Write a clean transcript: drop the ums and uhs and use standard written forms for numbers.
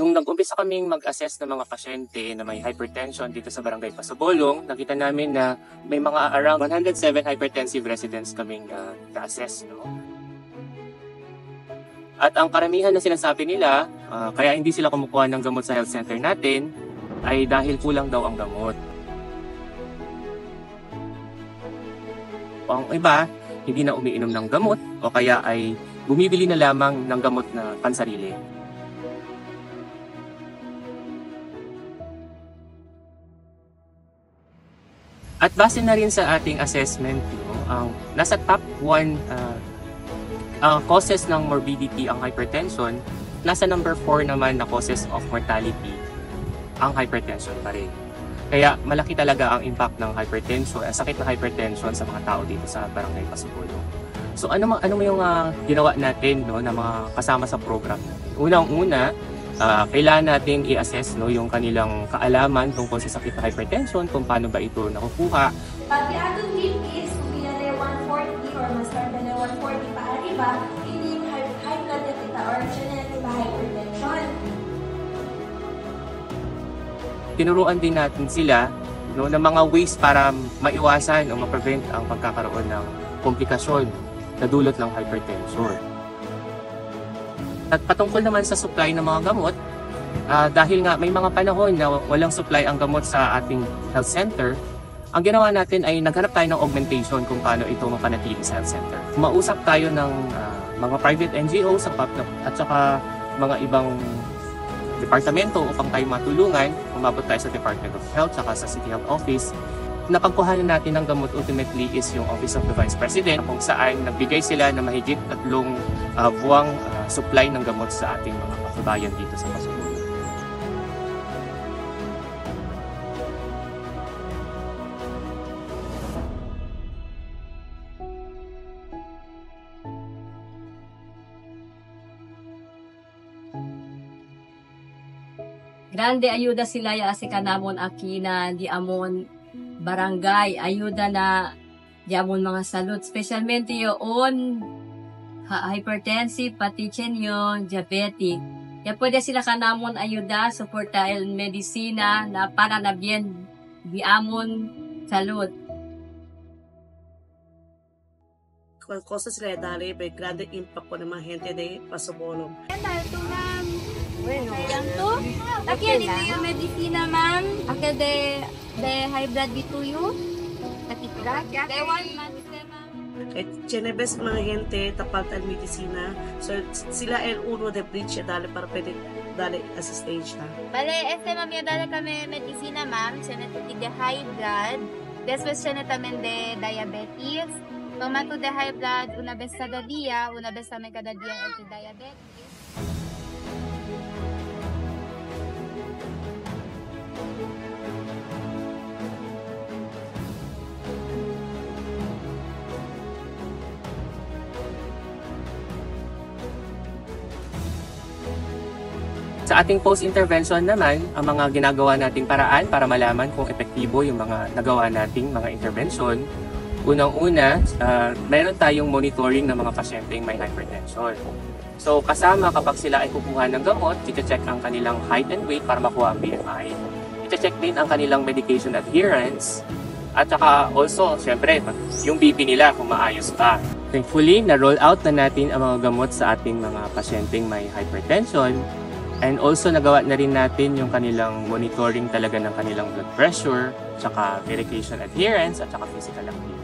Nung nag-umpisa kaming mag-assess ng mga pasyente na may hypertension dito sa Barangay Pasabolong, nakita namin na may mga around 107 hypertensive residents kaming na-assess. No? At ang karamihan na sinasabi nila, kaya hindi sila kumukuha ng gamot sa health center natin, ay dahil kulang daw ang gamot. Ang iba, hindi na umiinom ng gamot o kaya ay bumibili na lamang ng gamot na pansarili. At base na rin sa ating assessment, ang nasa top 1 causes ng morbidity ang hypertension, nasa number 4 naman na causes of mortality ang hypertension pa rin. Kaya malaki talaga ang impact ng hypertension, sakit ng hypertension sa mga tao dito sa Barangay Pasabolong. So ano mo yung ginawa natin na mga kasama sa program natin? Unang-una, kailangan natin i-assess yung kanilang kaalaman tungkol sa sakit ng hypertension, kung paano ba ito nakukuha. Pag the atong tip is kung pinalay 140 or mas tarda na 140 pa arriba, hindi yung high blood na kita or genetic hypertension. Tinuruan din natin sila ng mga ways para maiwasan o ma-prevent ang pagkakaroon ng komplikasyon na dulot ng hypertension. At patungkol naman sa supply ng mga gamot, dahil nga may mga panahon na walang supply ang gamot sa ating health center, ang ginawa natin ay naghanap tayo ng augmentation kung paano ito mapanatili sa health center. Mausap tayo ng mga private NGOs at saka mga ibang departamento upang tayo matulungan. Umabot tayo sa Department of Health at sa City Health Office. Napagkuhanan natin ng gamot ultimately is yung Office of the Vice President, kung saan nagbigay sila ng mahigit 3 buwang supply ng gamot sa ating mga kababayan dito sa Pasabolong. Grande ayuda sila ya asi kanamon akina di amon barangay ayuda na di amon mga salud, specialmente yon hypertensive, pati chenyo, diabetic. Ya pwede sila kanamon ayuda, suporta el medicina na para na bien di amon salud. Cosas sila dali, may grande impact po ng mga gente de Pasabolong. Bueno, to. Aquí dito yung medicina, ma'am. Aquí de high blood dituyo. Katipra. De one medicine, ma'am. Kahit chenebes mga gente, tapal ang medicina. So, sila el uno de bridge dali para pwede dali as stage na. Bale, ma'am, yung dali kami medicina, ma'am. Siya de high blood. Después siya también de diabetes. Tomato de high blood, una vez cada día, una vez también cada día el de diabetes. Sa ating post-intervention naman, ang mga ginagawa nating paraan para malaman kung epektibo yung mga nagawa nating mga intervention. Unang-una, meron tayong monitoring ng mga pasyenteng may hypertension. So kasama kapag sila ay kukuha ng gamot, i-check ang kanilang height and weight para makuha ang BMI. I-check din ang kanilang medication adherence. At saka also, syempre, yung BP nila kung maayos pa. Thankfully, na-roll out na natin ang mga gamot sa ating mga pasyenteng may hypertension. And also, nagawa na rin natin yung kanilang monitoring talaga ng kanilang blood pressure, tsaka medication adherence, at saka physical activity.